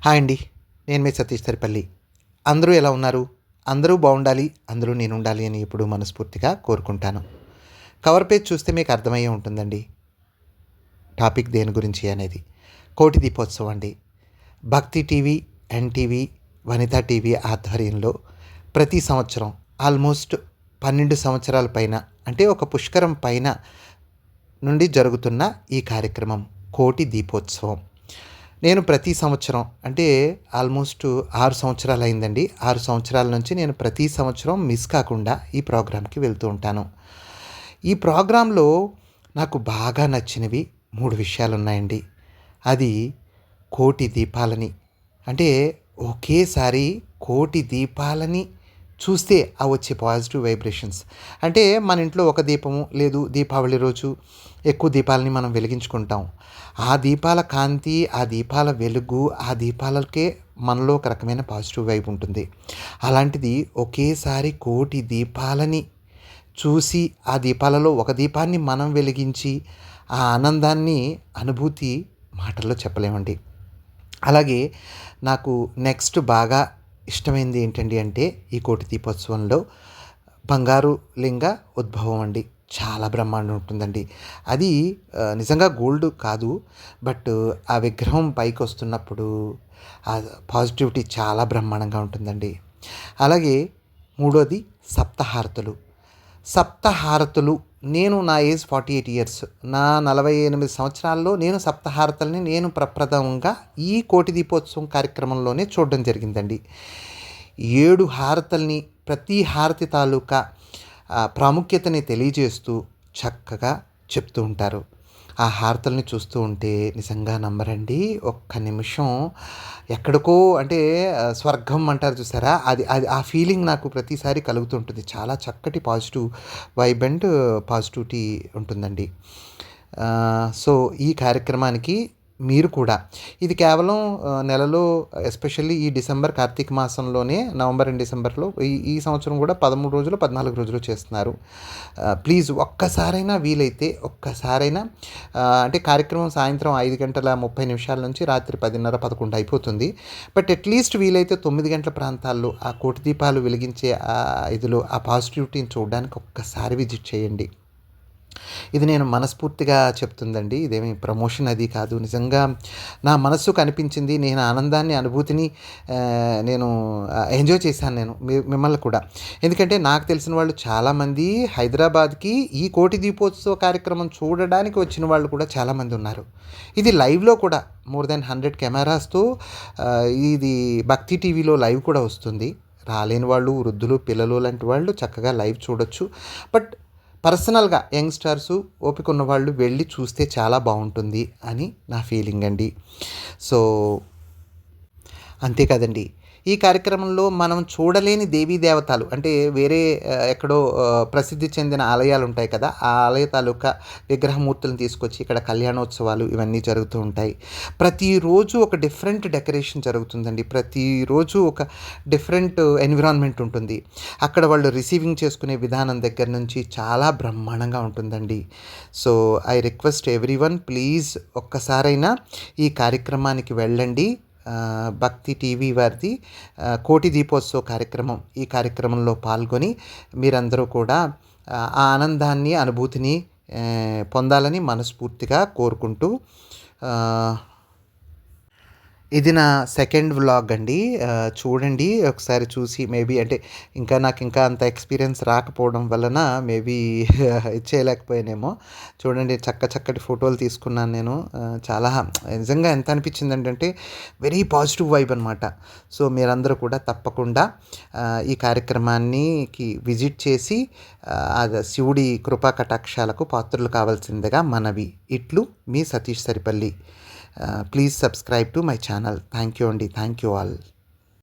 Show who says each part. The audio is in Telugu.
Speaker 1: హాయ్ అండి. నేను మీ సతీష్ సరిపల్లి. అందరూ ఎలా ఉన్నారు? అందరూ బాగుండాలి, అందరూ నేనుండాలి అని ఎప్పుడూ మనస్ఫూర్తిగా కోరుకుంటాను. కవర్ పేజ్ చూస్తే మీకు అర్థమయ్యే ఉంటుందండి టాపిక్ దేని గురించి అనేది. కోటి దీపోత్సవం అండి. భక్తి టీవీ, ఎన్టీవీ, వనితా టీవీ ఆధ్వర్యంలో ప్రతి సంవత్సరం ఆల్మోస్ట్ 12 సంవత్సరాల పైన, అంటే ఒక పుష్కరం పైన నుండి జరుగుతున్న ఈ కార్యక్రమం కోటి దీపోత్సవం. నేను ప్రతి సంవత్సరం, అంటే ఆల్మోస్ట్ 6 సంవత్సరాలు అయిందండి. 6 సంవత్సరాల నుంచి నేను ప్రతి సంవత్సరం మిస్ కాకుండా ఈ ప్రోగ్రామ్‌కి వెళ్తూ ఉంటాను. ఈ ప్రోగ్రాంలో నాకు బాగా నచ్చినవి 3 విషయాలున్నాయండి. అది కోటి దీపాలని, అంటే ఒకేసారి కోటి దీపాలని చూస్తే ఆ వచ్చే పాజిటివ్ వైబ్రేషన్స్. అంటే మన ఇంట్లో ఒక దీపము లేదు, దీపావళి రోజు ఎక్కువ దీపాలని మనం వెలిగించుకుంటాం. ఆ దీపాల కాంతి, ఆ దీపాల వెలుగు, ఆ దీపాలకే మనలో ఒక రకమైన పాజిటివ్ వైబ్ ఉంటుంది. అలాంటిది ఒకేసారి కోటి దీపాలని చూసి, ఆ దీపాలలో ఒక దీపాన్ని మనం వెలిగించి ఆ ఆనందాన్ని, అనుభూతి మాటల్లో చెప్పలేమండి. అలాగే నాకు నెక్స్ట్ బాగా ఇష్టమైంది ఏంటండి అంటే, ఈ కోటి దీపోత్సవంలో బంగారు లింగ ఉద్భవం అండి. చాలా బ్రహ్మాండం ఉంటుందండి. అది నిజంగా గోల్డ్ కాదు, బట్ ఆ విగ్రహం పైకి వస్తున్నప్పుడు ఆ పాజిటివిటీ చాలా బ్రహ్మాండంగా ఉంటుందండి. అలాగే మూడోది సప్తహారతులు. సప్తహారతులు, నేను నా ఏజ్ 48 ఇయర్స్, నా 48 సంవత్సరాల్లో నేను సప్తహారతులని నేను ప్రప్రథమంగా ఈ కోటి దీపోత్సవం కార్యక్రమంలోనే చూడడం జరిగిందండి. 7 హారతల్ని, ప్రతి హారతి తాలూకా ప్రాముఖ్యతని తెలియజేస్తూ చక్కగా చెప్తూ ఉంటారు. ఆ హారతల్ని చూస్తూ ఉంటే నిజంగా నమ్మరండి, ఒక్క నిమిషం ఎక్కడికో, అంటే స్వర్గం అంటారు చూసారా, అది అది ఆ ఫీలింగ్ నాకు ప్రతిసారి కలుగుతుంటుంది. చాలా చక్కటి పాజిటివ్ వైబ్ అండ్ పాజిటివిటీ ఉంటుందండి. సో ఈ కార్యక్రమానికి మీరు కూడా, ఇది కేవలం నెలలో, ఎస్పెషల్లీ ఈ డిసెంబర్ కార్తీక మాసంలోనే, నవంబర్ అండ్ డిసెంబర్లో, ఈ సంవత్సరం కూడా 13 రోజులు 14 రోజులు చేస్తున్నారు. ప్లీజ్ ఒక్కసారైనా వీలైతే ఒక్కసారైనా, అంటే కార్యక్రమం సాయంత్రం 5:30 నుంచి రాత్రి 10:30, 11 అయిపోతుంది. బట్ అట్లీస్ట్ వీలైతే 9 గంటల ప్రాంతాల్లో ఆ కోటి దీపాలు వెలిగించే ఇదిలో ఆ పాజిటివిటీని చూడడానికి ఒక్కసారి విజిట్ చేయండి. ఇది నేను మనస్ఫూర్తిగా చెప్తుందండి. ఇదేమి ప్రమోషన్ అది కాదు. నిజంగా నా మనస్సుకు అనిపించింది. నేను ఆనందాన్ని, అనుభూతిని నేను ఎంజాయ్ చేశాను నేను. మిమ్మల్ని కూడా. ఎందుకంటే నాకు తెలిసిన వాళ్ళు చాలామంది హైదరాబాద్‌కి ఈ కోటి దీపోత్సవ కార్యక్రమం చూడడానికి వచ్చిన వాళ్ళు కూడా చాలామంది ఉన్నారు. ఇది లైవ్‌లో కూడా మోర్ దాన్ 100 కెమెరాస్‌తో ఇది భక్తి టీవీలో లైవ్ కూడా వస్తుంది. రాలేని వాళ్ళు, వృద్ధులు, పిల్లలు లాంటి వాళ్ళు చక్కగా లైవ్ చూడొచ్చు. బట్ పర్సనల్‌గా యంగ్‌స్టర్సు, ఓపిక ఉన్నవాళ్ళు వెళ్ళి చూస్తే చాలా బాగుంటుంది అని నా ఫీలింగ్ అండి. సో అంతే కదండి. ఈ కార్యక్రమంలో మనం చూడలేని దేవీ దేవతలు, అంటే వేరే ఎక్కడో ప్రసిద్ధి చెందిన ఆలయాలు ఉంటాయి కదా, ఆ ఆలయ తాలూకా విగ్రహమూర్తులను తీసుకొచ్చి ఇక్కడ కళ్యాణోత్సవాలు ఇవన్నీ జరుగుతూ ఉంటాయి. ప్రతిరోజు ఒక డిఫరెంట్ డెకరేషన్ జరుగుతుందండి. ప్రతిరోజు ఒక డిఫరెంట్ ఎన్విరాన్మెంట్ ఉంటుంది. అక్కడ వాళ్ళు రిసీవింగ్ చేసుకునే విధానం దగ్గర నుంచి చాలా బ్రహ్మాండంగా ఉంటుందండి. So I request everyone, please ఒక్కసారైనా ఈ కార్యక్రమానికి వెళ్ళండి. భక్తి టీవీ వారిది కోటి దీపోత్సవ కార్యక్రమం. ఈ కార్యక్రమంలో పాల్గొని మీరందరూ కూడా ఆ ఆనందాన్ని, అనుభూతిని పొందాలని మనస్ఫూర్తిగా కోరుకుంటూ, ఇది నా సెకండ్ వ్లాగ్ అండి. చూడండి, ఒకసారి చూసి మేబీ, అంటే నాకు ఇంకా అంత ఎక్స్పీరియన్స్ రాకపోవడం వలన మేబీ చేయలేకపోయానేమో. చూడండి, చక్కటి ఫోటోలు తీసుకున్నాను నేను. చాలా నిజంగా ఎంత అనిపించిందంటే వెరీ పాజిటివ్ వైబ్ అనమాట. సో మీరందరూ కూడా తప్పకుండా ఈ కార్యక్రమానికి విజిట్ చేసి శివుడి కృపా కటాక్షాలకు పాత్రలు కావాల్సిందిగా మనవి. ఇట్లు మీ Satish Saripalli. Please subscribe to my channel. Thank you, Andy. Thank you all.